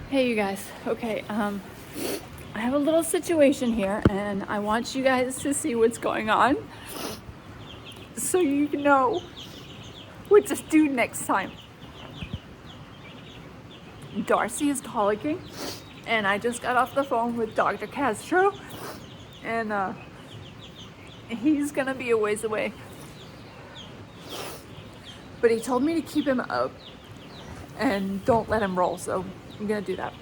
Hey you guys, okay, I have a little situation here and I want you guys to see what's going on so you know what to do next time. Darcy is colicking and I just got off the phone with Dr. Castro and he's gonna be a ways away. But he told me to keep him up and don't let him roll, so I'm gonna do that.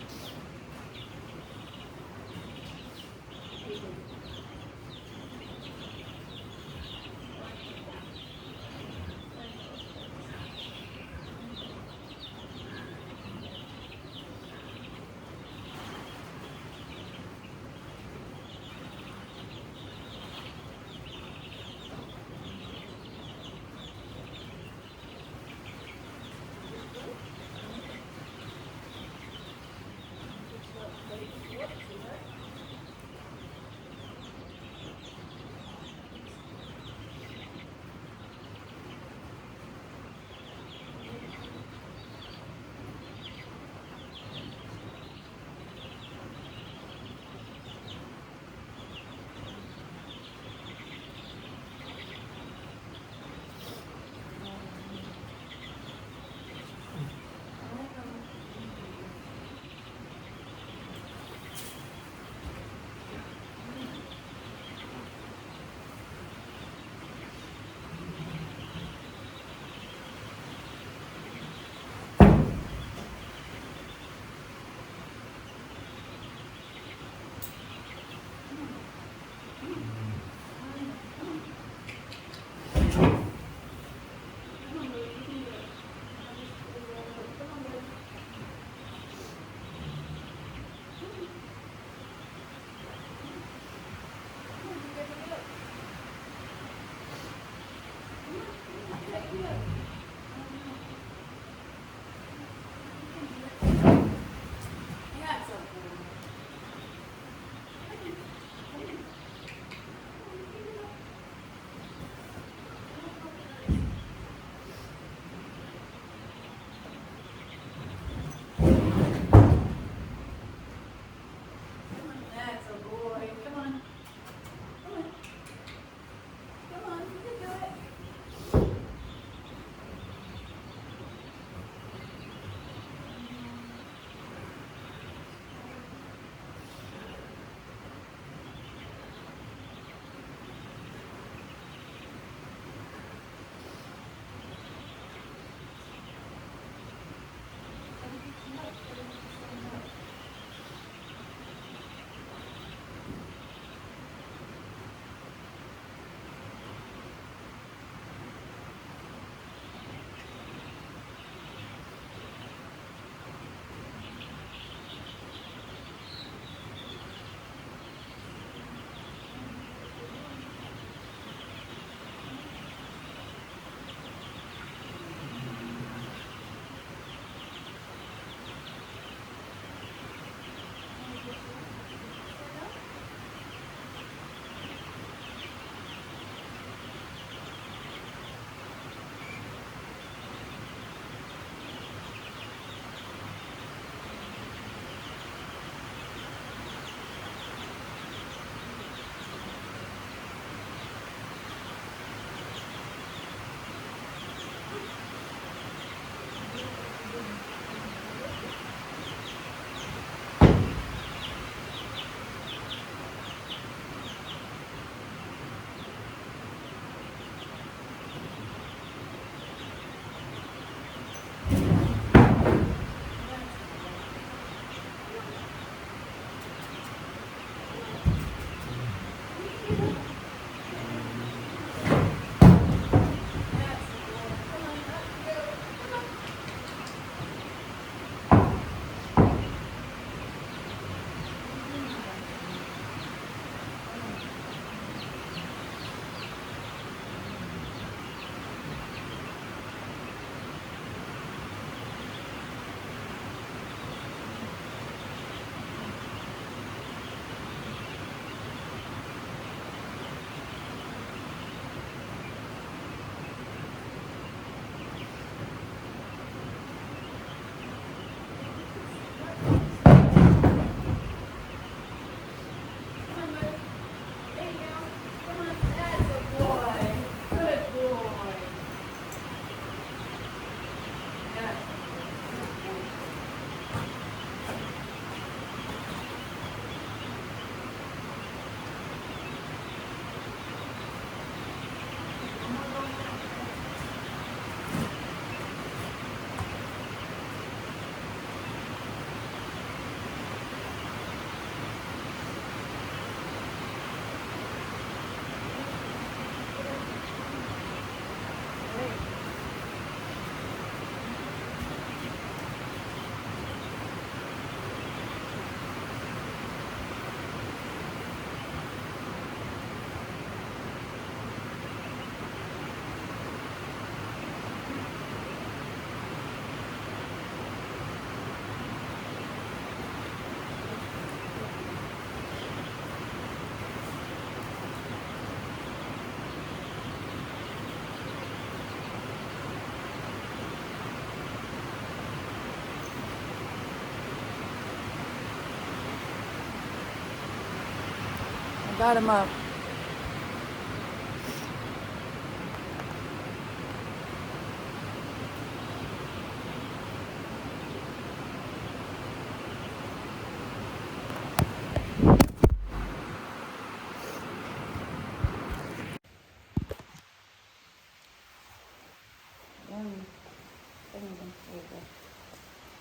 got him up.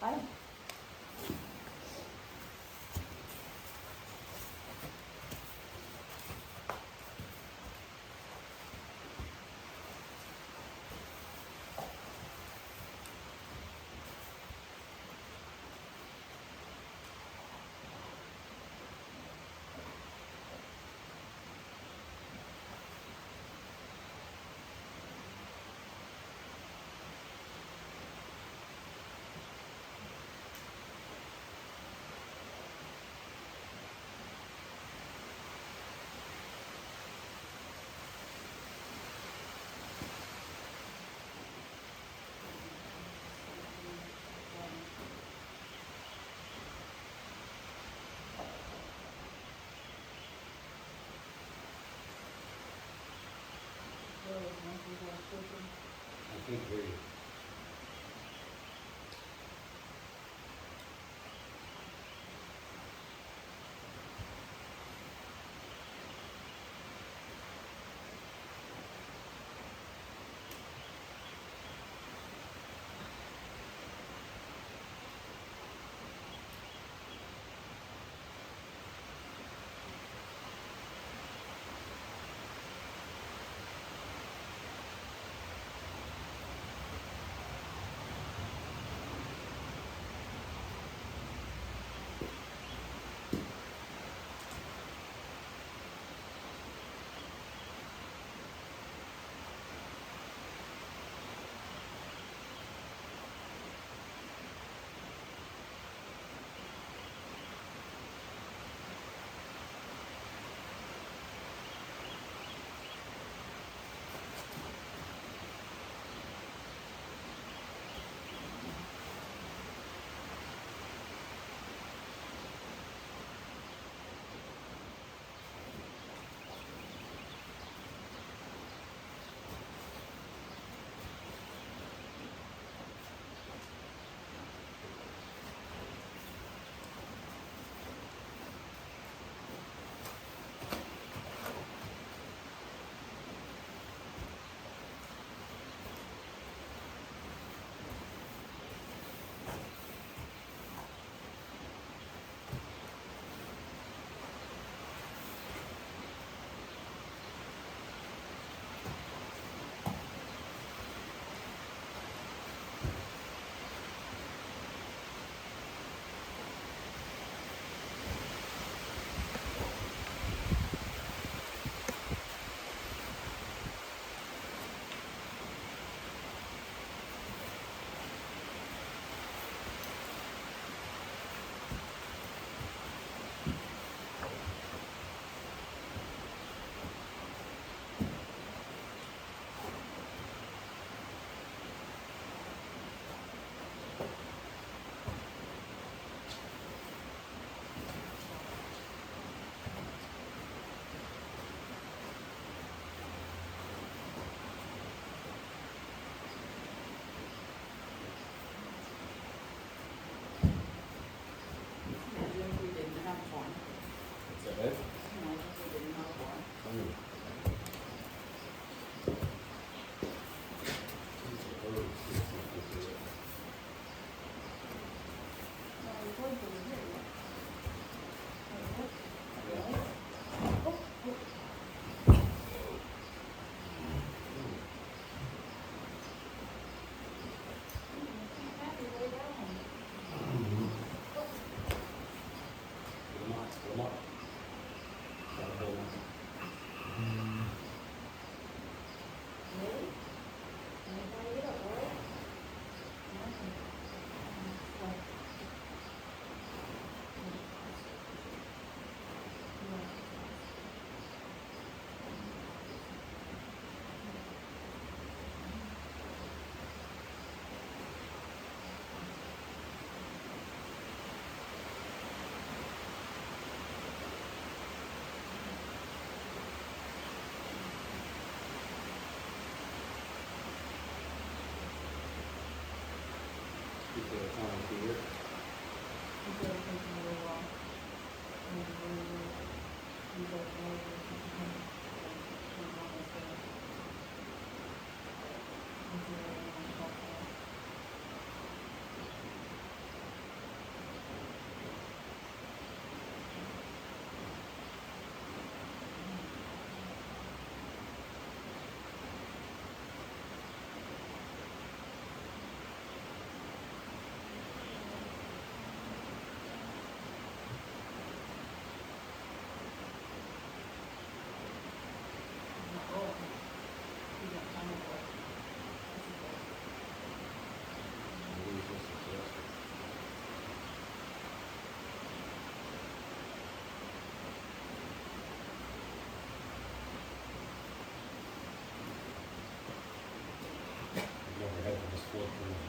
Hi. I can't hear you.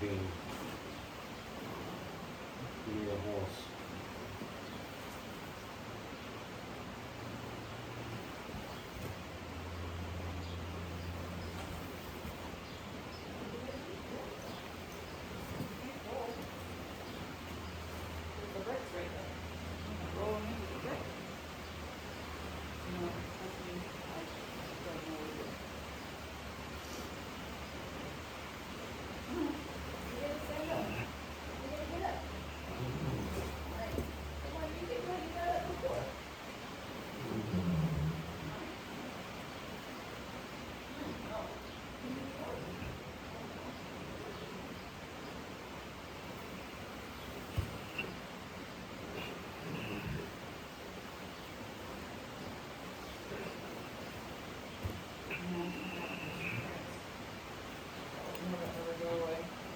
Being near a horse.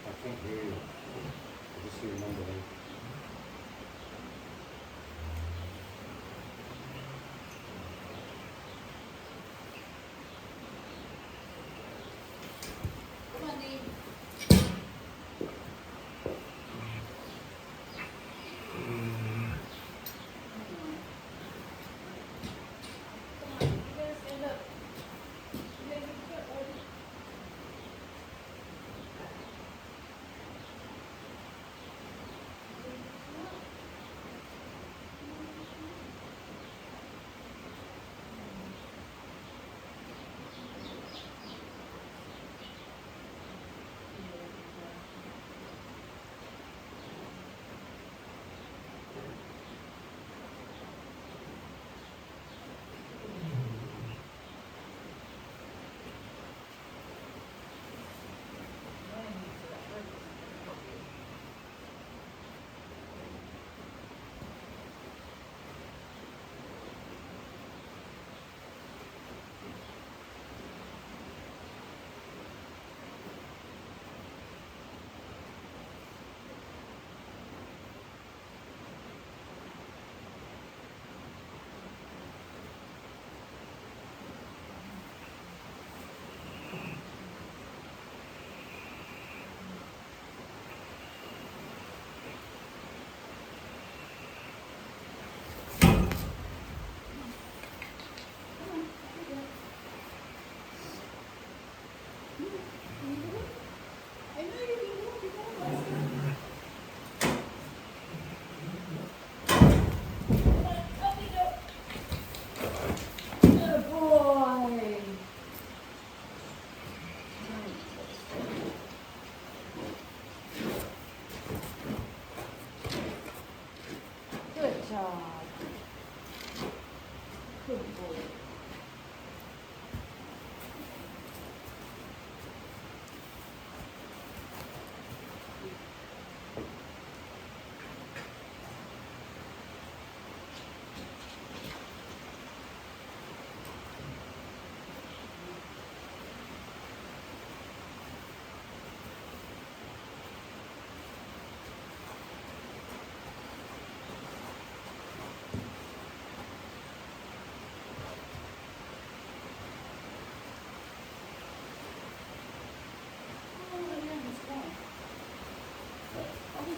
I can't hear you. I just hear mumbling. Come on, Dave.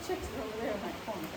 Chicks are over there in that corner.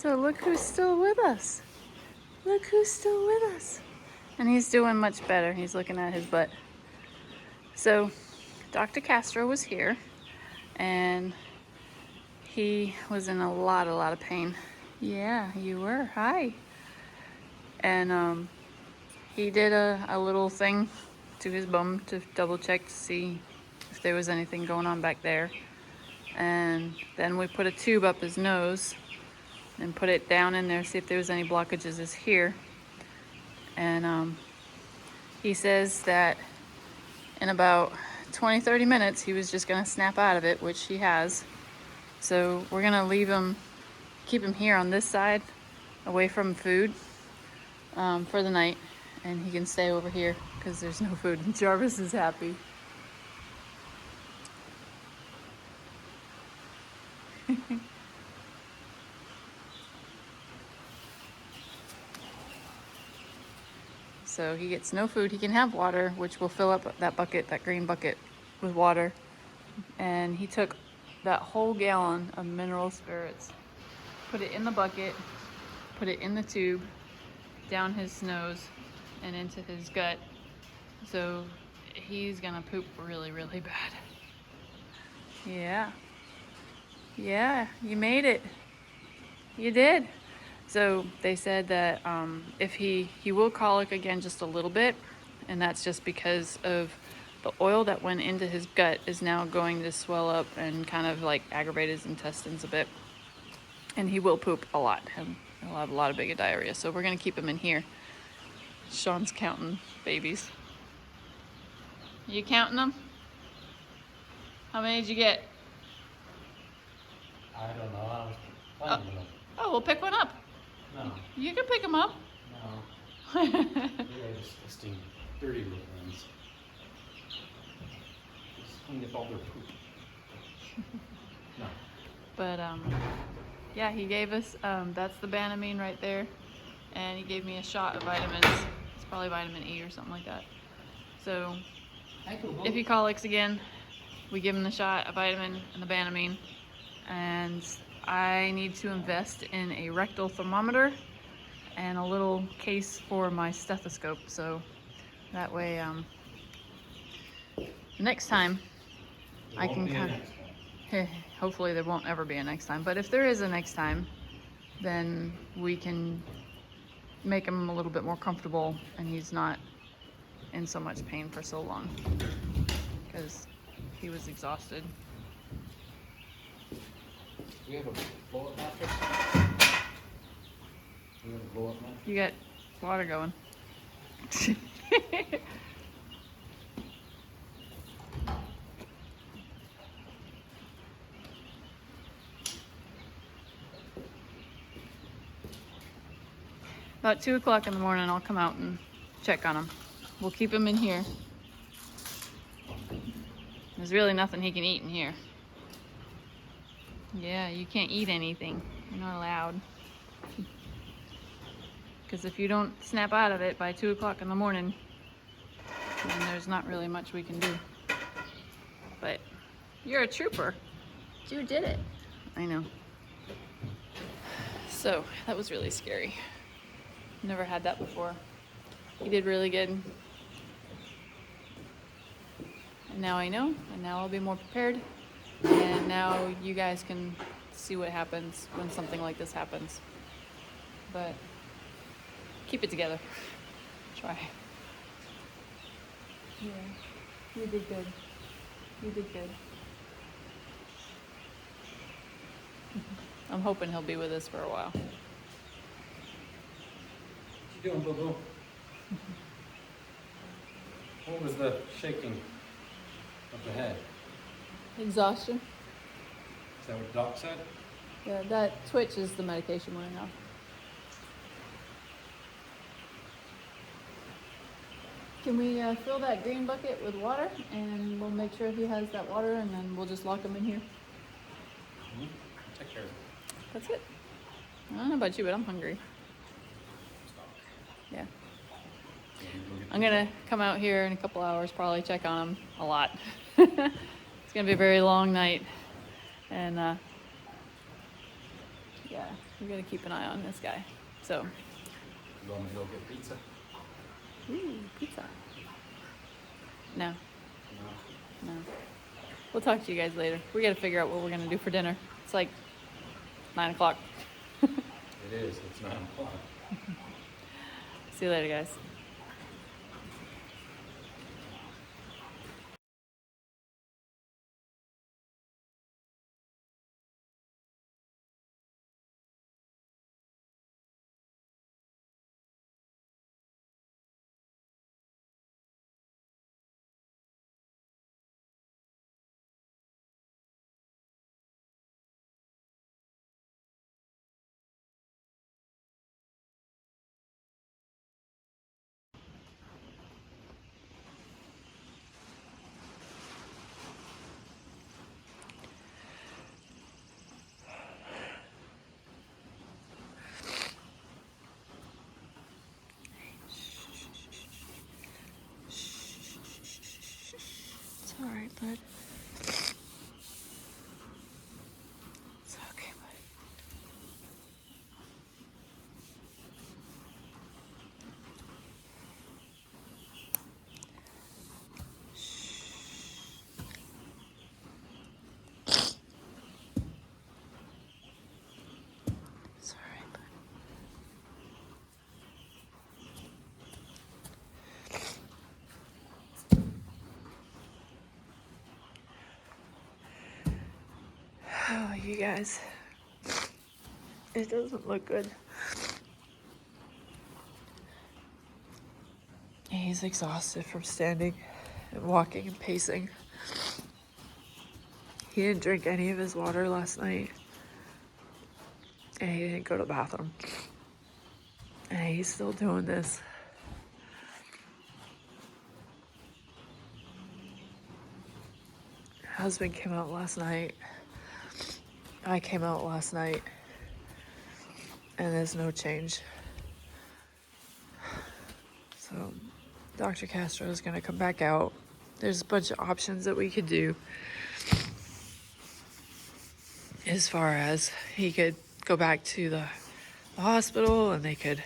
So look who's still with us. Look who's still with us. And he's doing much better. He's looking at his butt. So Dr. Castro was here and he was in a lot of pain. Yeah, you were. Hi. And he did a little thing to his bum to double check to see if there was anything going on back there. And then we put a tube up his nose and put it down in there, see if there was any blockages is here. And he says that in about 20-30 minutes he was just gonna snap out of it, which he has. So we're gonna leave him, keep him here on this side away from food for the night, and he can stay over here because there's no food. Jarvis is happy. So he gets no food. He can have water, which will fill up that bucket, that green bucket, with water. And he took that whole gallon of mineral spirits, put it in the bucket, put it in the tube, down his nose and into his gut. So he's gonna poop really bad. Yeah. Yeah, you made it. You did. So they said that if he will colic again just a little bit, and that's just because of the oil that went into his gut is now going to swell up and kind of like aggravate his intestines a bit. And he will poop a lot. He'll have a lot of big diarrhea. So we're gonna keep him in here. Sean's counting babies. You counting them? How many did you get? I don't know. I was playing with them. Oh, we'll pick one up. No. You can pick them up. No. They're disgusting, dirty little ones. Just clean up all their poop. No. But yeah, he gave us that's the Banamine right there, and he gave me a shot of vitamins. It's probably vitamin E or something like that. So if he colics again, we give him the shot, a vitamin, and the Banamine. And I need to invest in a rectal thermometer and a little case for my stethoscope, so that way next time I can kind of, hopefully there won't ever be a next time, but if there is a next time, then we can make him a little bit more comfortable and he's not in so much pain for so long because he was exhausted. Do we have a blow-up mattress? Do we have a blow-up mattress? You got water going. About 2 o'clock in the morning, I'll come out and check on him. We'll keep him in here. There's really nothing he can eat in here. Yeah, you can't eat anything. You're not allowed. Because if you don't snap out of it by 2 o'clock in the morning, then there's not really much we can do. But you're a trooper. You did it. I know. So that was really scary. Never had that before. He did really good. And now I know, and now I'll be more prepared. And now you guys can see what happens when something like this happens. But keep it together. Try. Yeah, you did good. You did good. I'm hoping he'll be with us for a while. What you doing, Boo-Boo? What was the shaking of the head? Exhaustion. Is that what Doc said? Yeah, that twitch is the medication wearing off. Can we fill that green bucket with water, and we'll make sure he has that water, and then we'll just lock him in here. Mm-hmm. Take care of it. That's it. I don't know about you, but I'm hungry. Yeah. I'm gonna come out here in a couple hours, probably check on him a lot. It's gonna be a very long night, and Yeah, we gotta keep an eye on this guy. So, You want me to go get pizza? ooh, pizza. No, No. no. We'll talk to you guys later. We gotta figure out what we're gonna do for dinner. It's like 9 o'clock. It is. It's 9 o'clock. See you later, guys. It's all right, bud. It's okay, bud. It's all right, bud. Oh, you guys. It doesn't look good. He's exhausted from standing and walking and pacing. He didn't drink any of his water last night. And he didn't go to the bathroom. And he's still doing this. Husband came out last night. I came out last night. And there's no change. So Dr. Castro is going to come back out. There's a bunch of options that we could do. As far as he could go back to the hospital and they could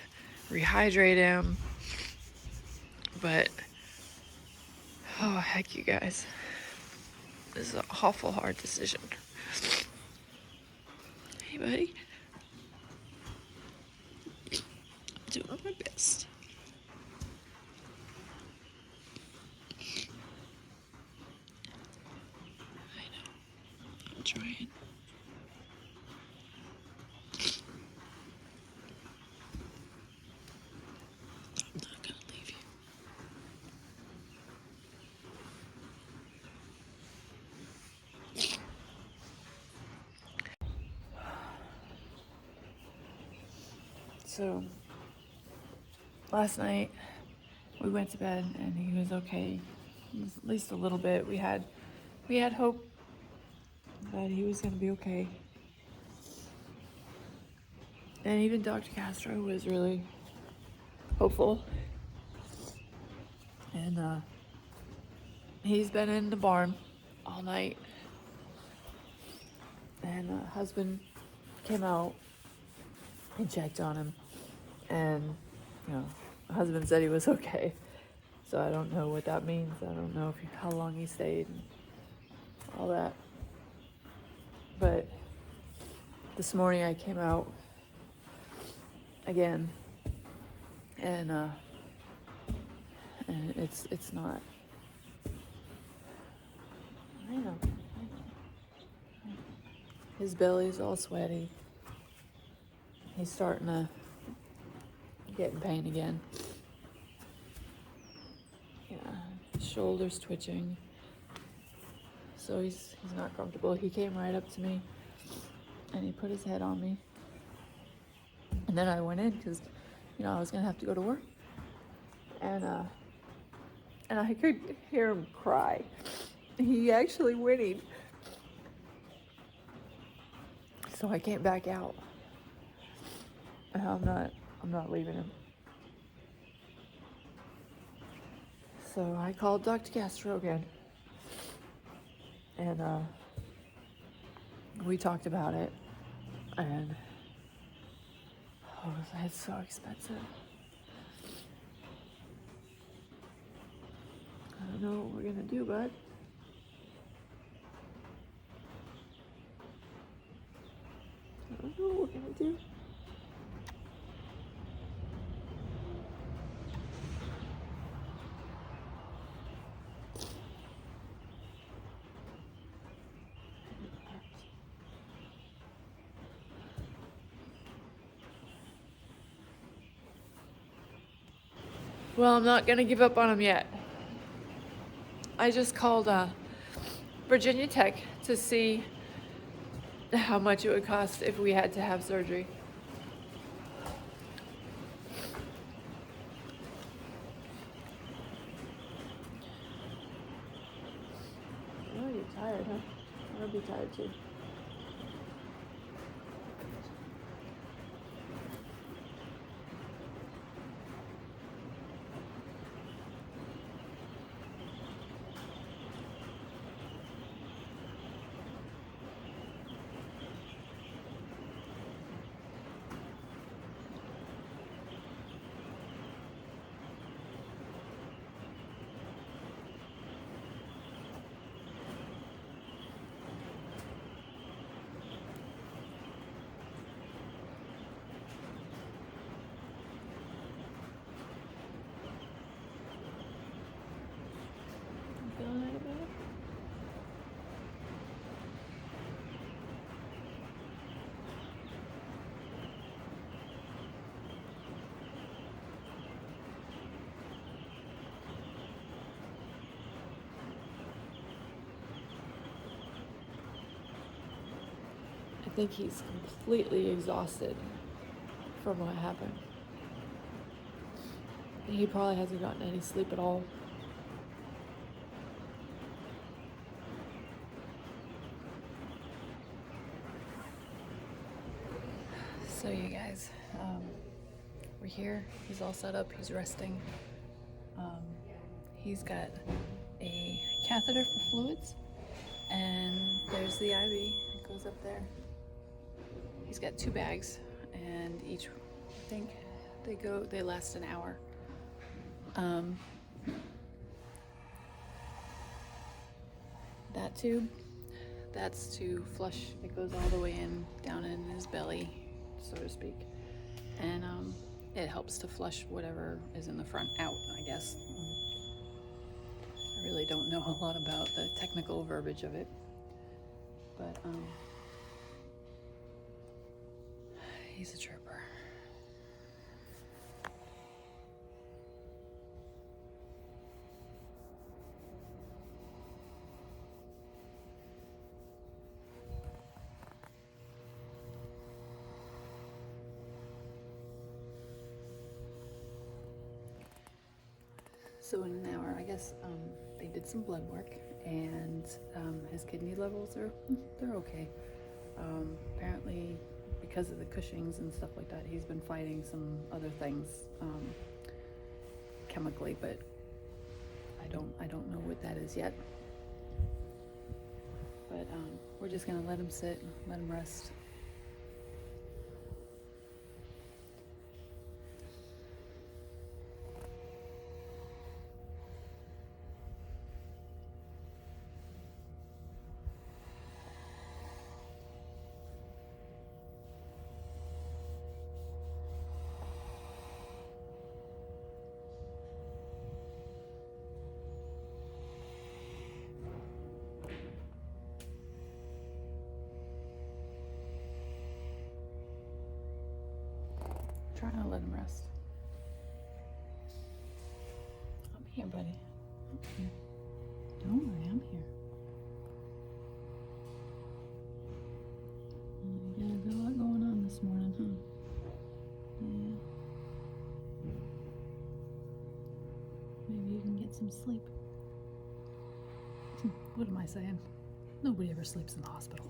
rehydrate him. But, oh heck, you guys. This is an awful hard decision. Hey, buddy. I'm doing my best. I know. I'm trying. I'm not gonna leave you. So, last night we went to bed and he was okay. He was at least a little bit. We had hope that he was gonna be okay. And even Dr. Castro was really hopeful. And he's been in the barn all night. And husband came out and checked on him. And, husband said he was okay. So I don't know what that means. I don't know how long he stayed and all that. But this morning I came out again, and it's not. I know. His belly's all sweaty. He's starting to get in pain again. Yeah, his shoulder's twitching. So he's not comfortable. He came right up to me and he put his head on me. And then I went in because, I was gonna have to go to work. And I could hear him cry. He actually whinnied. So I came back out. And I'm not leaving him. So I called Dr. Castro again. And we talked about it. And Oh, it's so expensive. I don't know what we're gonna do, bud. I don't know what we're gonna do. Well, I'm not gonna give up on him yet. I just called Virginia Tech to see how much it would cost if we had to have surgery. Oh, you're tired, huh? I'll be tired too. Feeling any better? I think he's completely exhausted from what happened. He probably hasn't gotten any sleep at all. So you guys, we're here. He's all set up. He's resting. He's got a catheter for fluids, and there's the IV. It goes up there. He's got 2 bags, and each, I think, they last an hour. That tube, that's to flush. It goes all the way in, down in his belly, so to speak, and it helps to flush whatever is in the front out, I guess. I really don't know a lot about the technical verbiage of it, but he's a trooper. So in an hour, I guess they did some blood work, and his kidney levels they're okay. Apparently, because of the Cushing's and stuff like that, he's been fighting some other things chemically, but I don't know what that is yet. But we're just gonna let him sit, let him rest. Trying to let him rest. I'm here, buddy. I'm here. Don't worry, I'm here. You got a lot going on this morning, huh? Yeah. Maybe you can get some sleep. What am I saying? Nobody ever sleeps in the hospital.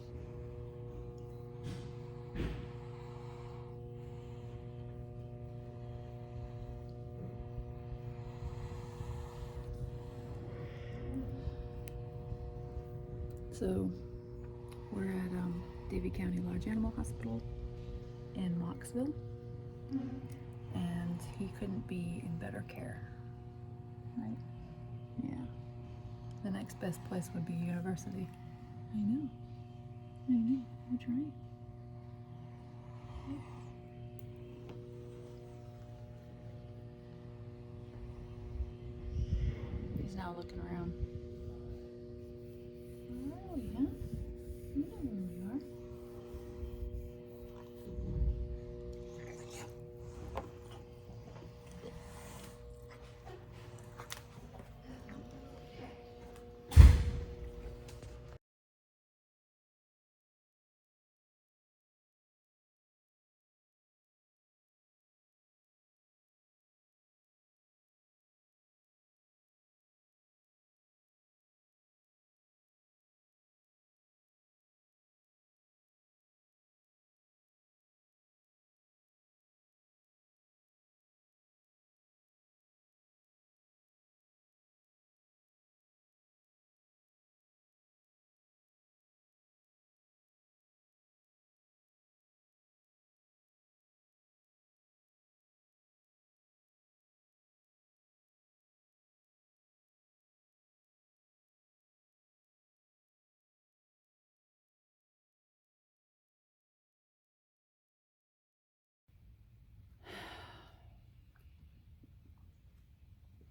So we're at Davie County Large Animal Hospital in Mocksville, and he couldn't be in better care, right? Yeah. The next best place would be university. I know. We're trying. He's now looking around. Where are we, huh? We know where we are.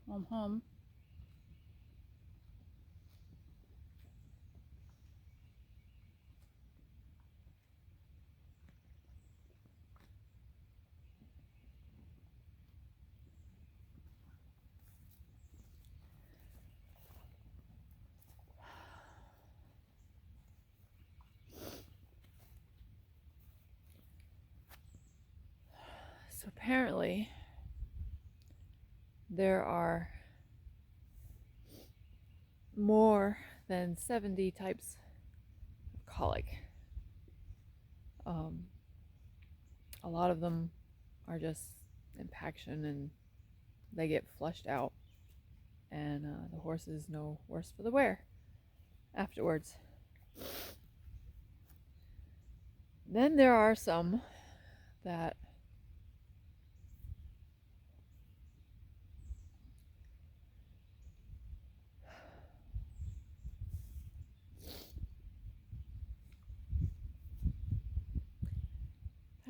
I'm home. So apparently, there are more than 70 types of colic. A lot of them are just impaction and they get flushed out, and the horse is no worse for the wear afterwards. Then there are some that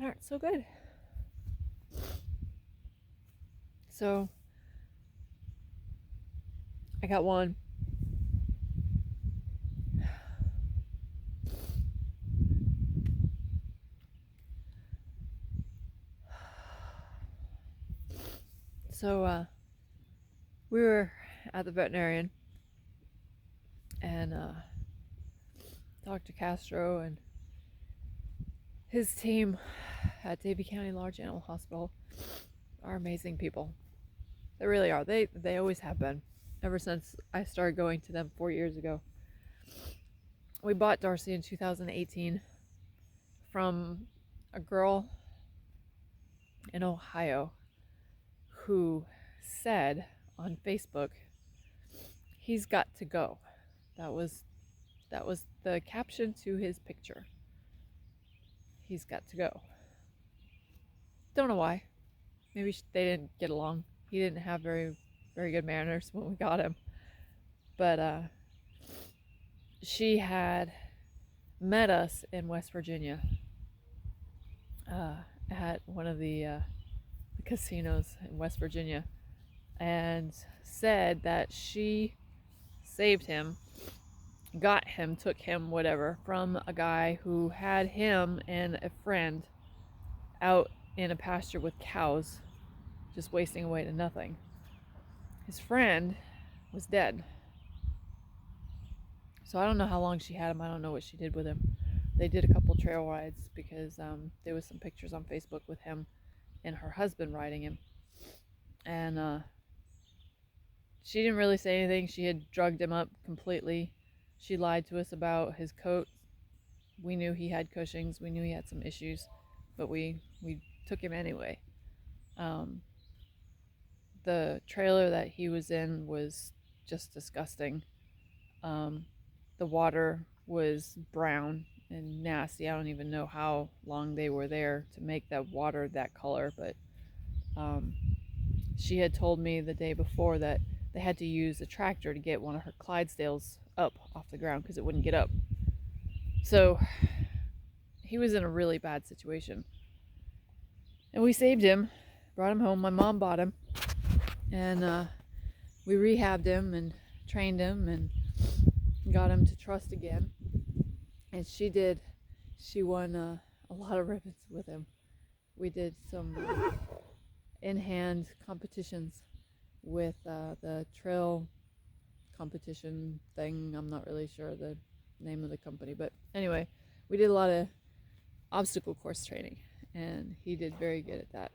aren't so good. So I got one. So we were at the veterinarian and talked to Castro and his team at Davie County Large Animal Hospital. Are amazing people. They really are. They always have been. Ever since I started going to them 4 years ago. We bought Darcy in 2018 from a girl in Ohio who said on Facebook, "He's got to go." That was the caption to his picture. He's got to go. Don't know why. Maybe they didn't get along. He didn't have very good manners when we got him. But she had met us in West Virginia at one of the casinos in West Virginia, and said that she saved him, got him, took him, whatever, from a guy who had him and a friend out in a pasture with cows, just wasting away to nothing. His friend was dead. So I don't know how long she had him. I don't know what she did with him. They did a couple trail rides because there was some pictures on Facebook with him and her husband riding him. And she didn't really say anything. She had drugged him up completely. She lied to us about his coat. We knew he had Cushing's. We knew he had some issues, but we took him anyway. The trailer that he was in was just disgusting. The water was brown. and nasty. I don't even know how long they were there to make that water that color, but she had told me the day before that they had to use a tractor to get one of her Clydesdales up off the ground because it wouldn't get up. So he was in a really bad situation. And we saved him, brought him home. My mom bought him, and we rehabbed him and trained him and got him to trust again. And she won a lot of ribbons with him. We did some in-hand competitions with the trail competition thing. I'm not really sure the name of the company, but anyway, we did a lot of obstacle course training, and he did very good at that.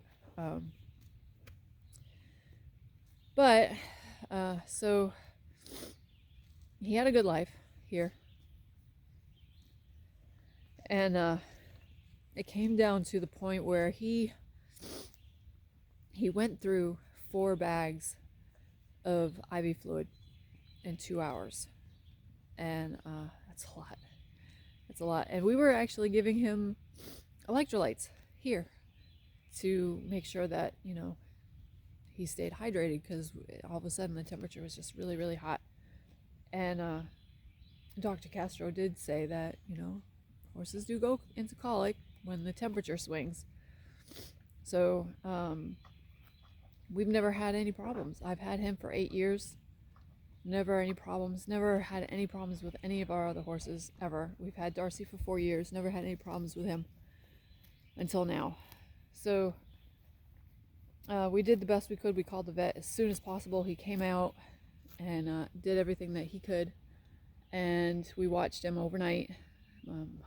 So he had a good life here, and it came down to the point where he went through 4 bags of IV fluid in 2 hours, and that's a lot. That's a lot. And we were actually giving him electrolytes here to make sure that, you know, he stayed hydrated, because all of a sudden the temperature was just really, really hot. And Dr. Castro did say that, you know, horses do go into colic when the temperature swings. So we've never had any problems. I've had him for 8 years. Never any problems. Never had any problems with any of our other horses ever. We've had Darcy for 4 years. Never had any problems with him until now. So we did the best we could. We called the vet as soon as possible. He came out and did everything that he could. And we watched him overnight.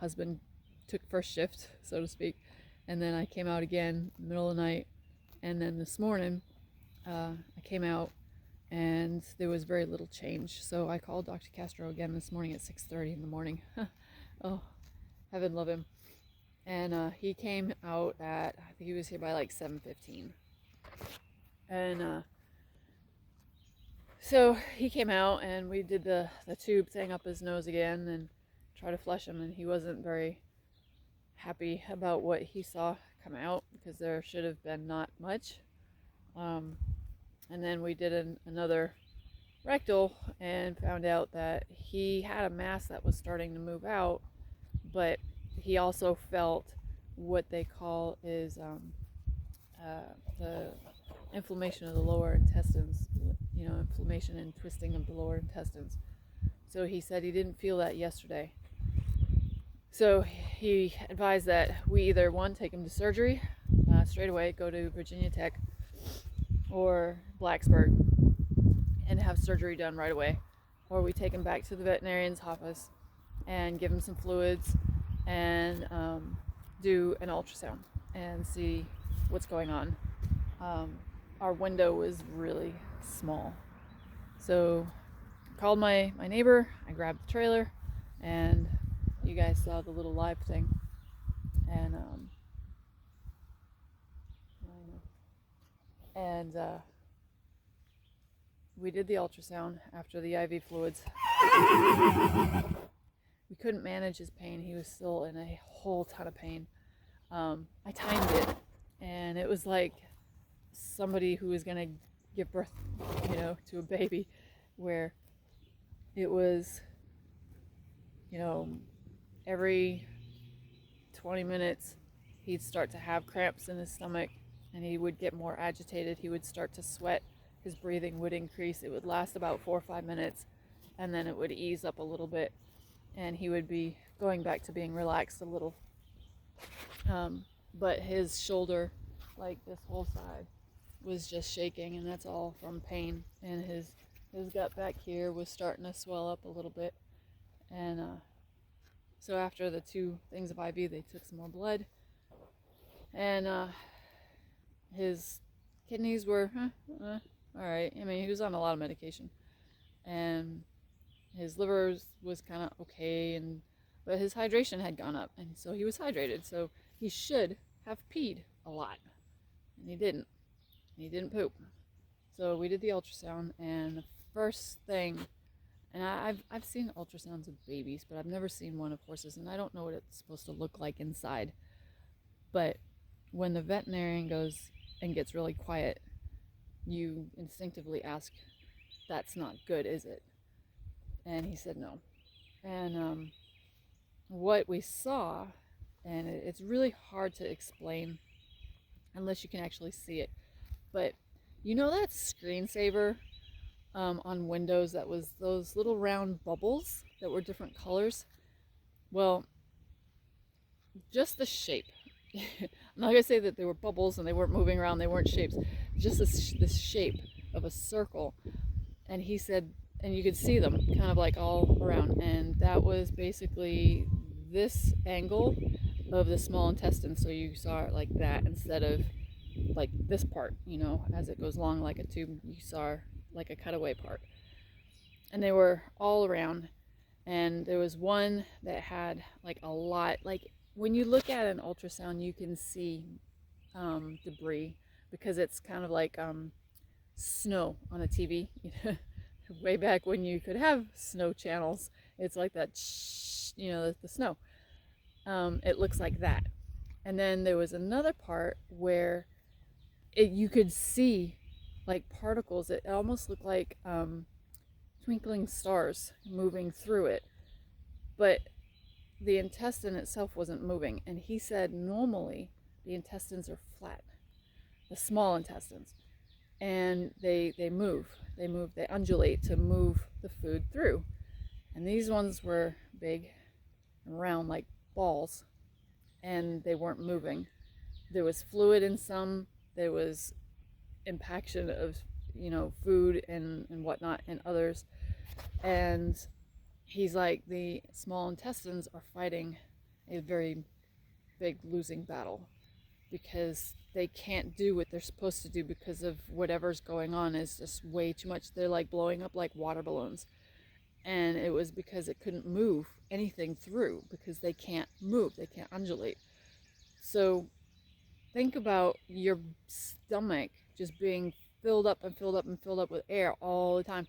Husband took first shift, so to speak. And then I came out again in the middle of the night. And then this morning, I came out and there was very little change. So I called Dr. Castro again this morning at 6:30 in the morning. Oh, heaven love him. And he came out at, I think he was here by like 7:15. And so he came out and we did the tube thing up his nose again and tried to flush him, and he wasn't very happy about what he saw come out, because there should have been not much. And then we did another rectal and found out that he had a mass that was starting to move out, but he also felt what they call is the inflammation of the lower intestines, you know, inflammation and twisting of the lower intestines. So he said he didn't feel that yesterday. So he advised that we either, one, take him to surgery straight away, go to Virginia Tech or Blacksburg and have surgery done right away, or we take him back to the veterinarian's office and give him some fluids and do an ultrasound and see what's going on. Our window was really small, so I called my neighbor. I grabbed the trailer, and you guys saw the little live thing, and we did the ultrasound after the IV fluids. We couldn't manage his pain. He was still in a whole ton of pain. I timed it, and it was like somebody who was gonna give birth, you know, to a baby, where it was, you know, every 20 minutes he'd start to have cramps in his stomach, and he would get more agitated. He would start to sweat. His breathing would increase. It would last about 4 or 5 minutes, and then it would ease up a little bit, and he would be going back to being relaxed a little. But his shoulder, like this whole side, was just shaking, and that's all from pain. And his gut back here was starting to swell up a little bit. And so after the 2 things of IV, they took some more blood, and his kidneys were all right. I mean, he was on a lot of medication, and his liver was kind of okay, but his hydration had gone up, and so he was hydrated. So he should have peed a lot, and he didn't. He didn't poop. So we did the ultrasound, and the first thing, And I've seen ultrasounds of babies, but I've never seen one of horses, and I don't know what it's supposed to look like inside. But when the veterinarian goes and gets really quiet, you instinctively ask, "That's not good, is it?" And he said no. And what we saw, and it's really hard to explain unless you can actually see it, but you know that screensaver on Windows that was those little round bubbles that were different colors? Well, just the shape. I'm not gonna say that they were bubbles and they weren't moving around, they weren't shapes, just this shape of a circle. And he said, and you could see them kind of like all around, and that was basically this angle of the small intestine. So you saw it like that instead of like this part, you know, as it goes along like a tube, you saw like a cutaway part. And they were all around, and there was one that had like a lot, like when you look at an ultrasound you can see debris, because it's kind of like snow on a TV. Way back when you could have snow channels, it's like that, you know, the snow. It looks like that. And then there was another part where you could see like particles. It almost looked like twinkling stars moving through it, but the intestine itself wasn't moving. And he said normally the intestines are flat, the small intestines, and they move, they undulate to move the food through. And these ones were big and round like balls, and they weren't moving. There was fluid in some, there was impaction of, you know, food and whatnot in others. And he's like, the small intestines are fighting a very big losing battle, because they can't do what they're supposed to do because of whatever's going on is just way too much. They're like blowing up like water balloons. And it was because it couldn't move anything through, because they can't move, they can't undulate. So think about your stomach just being filled up and filled up and filled up with air all the time.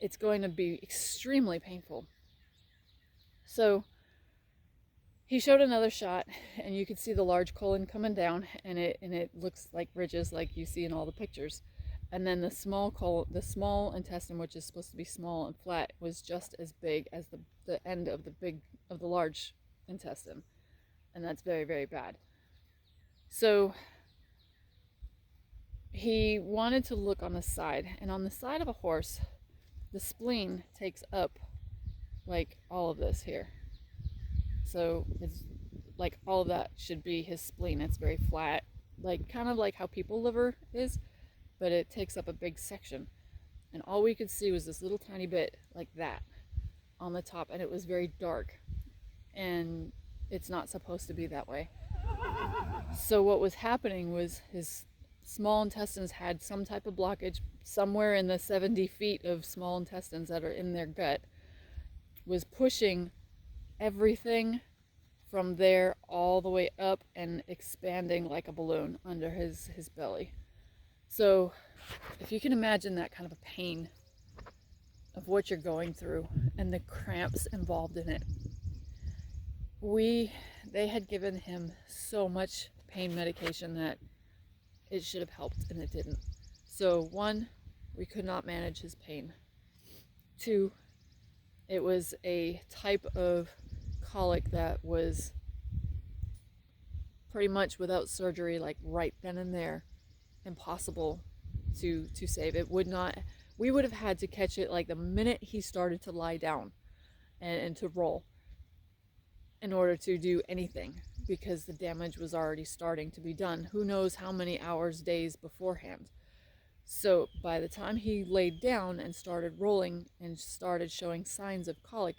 It's going to be extremely painful. So he showed another shot, and you could see the large colon coming down, and it looks like ridges like you see in all the pictures. And then the small intestine, which is supposed to be small and flat, was just as big as the end of the large intestine. And that's very, very bad. So he wanted to look on the side, and on the side of a horse, the spleen takes up like all of this here. So it's like all of that should be his spleen. It's very flat, like kind of like how people's liver is, but it takes up a big section. And all we could see was this little tiny bit like that on the top, and it was very dark, and it's not supposed to be that way. So what was happening was his small intestines had some type of blockage somewhere in the 70 feet of small intestines that are in their gut, was pushing everything from there all the way up and expanding like a balloon under his belly. So if you can imagine that kind of a pain of what you're going through and the cramps involved in it, they had given him so much pain medication that it should have helped, and it didn't. So 1, we could not manage his pain. 2, it was a type of colic that was pretty much without surgery, like right then and there, impossible to save. It would not, we would have had to catch it like the minute he started to lie down and to roll in order to do anything, because the damage was already starting to be done. Who knows how many hours, days beforehand. So by the time he laid down and started rolling and started showing signs of colic,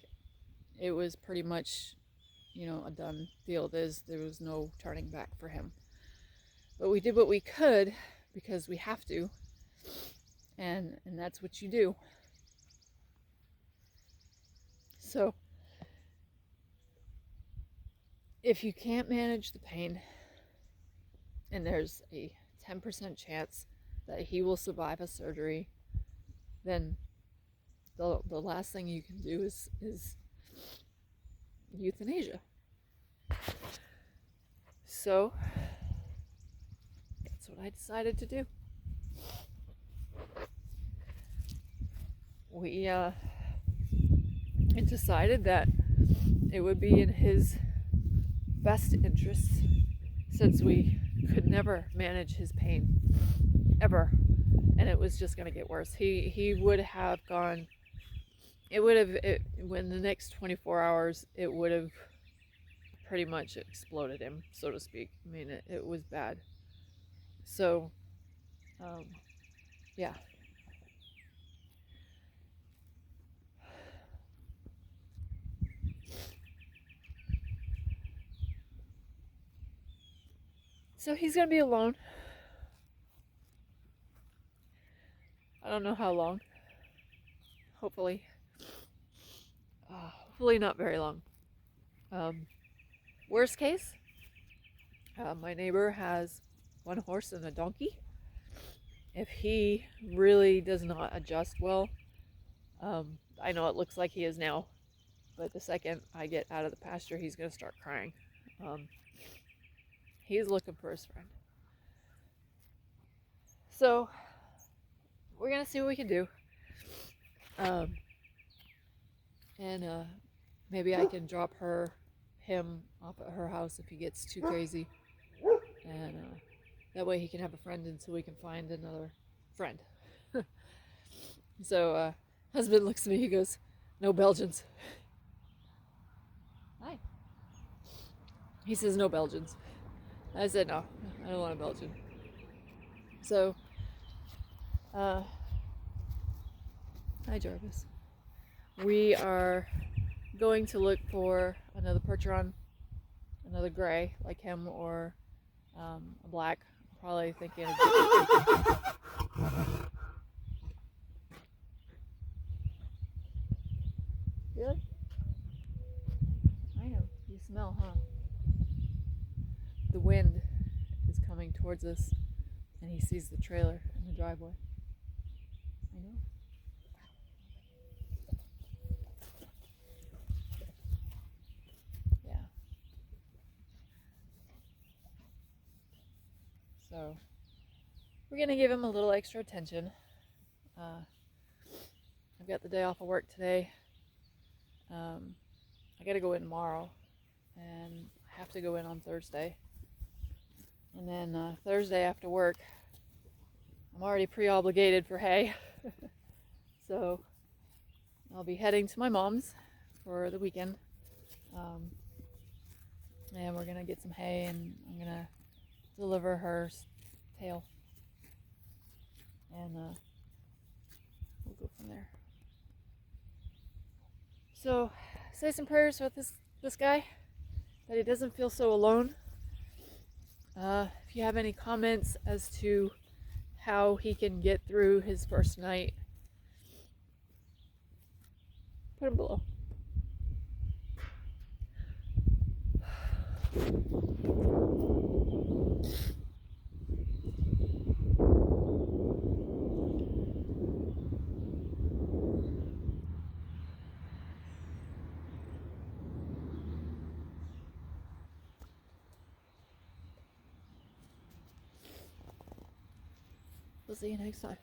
it was pretty much, you know, a done deal. There was no turning back for him. But we did what we could, because we have to, and that's what you do. So if you can't manage the pain, and there's a 10% chance that he will survive a surgery, then the last thing you can do is euthanasia. So that's what I decided to do. We decided that it would be in his best interests, since we could never manage his pain ever, and it was just going to get worse. He would have gone. It would have, in the next 24 hours, it would have pretty much exploded him, so to speak. I mean, it was bad. So, yeah. So he's going to be alone. I don't know how long. Hopefully. Hopefully not very long. Worst case, my neighbor has one horse and a donkey. If he really does not adjust well, I know it looks like he is now, but the second I get out of the pasture, he's going to start crying. He's looking for his friend. So we're going to see what we can do. And maybe I can drop him off at her house if he gets too crazy. And that way he can have a friend until we can find another friend. So husband looks at me, he goes, "No Belgians." Hi. He says, "No Belgians." I said, "No, I don't want a Belgian." So, hi Jarvis. We are going to look for another Percheron, another gray like him, or a black. Probably thinking of Really? I know. You smell, huh? The wind is coming towards us, and he sees the trailer in the driveway. I know. Yeah. So we're gonna give him a little extra attention. I've got the day off of work today. I gotta go in tomorrow, and I have to go in on Thursday. And then Thursday after work, I'm already pre-obligated for hay. So I'll be heading to my mom's for the weekend. And we're gonna get some hay, and I'm gonna deliver her tail. And we'll go from there. So say some prayers with this guy, that he doesn't feel so alone. If you have any comments as to how he can get through his first night, put them below. We'll see you next time.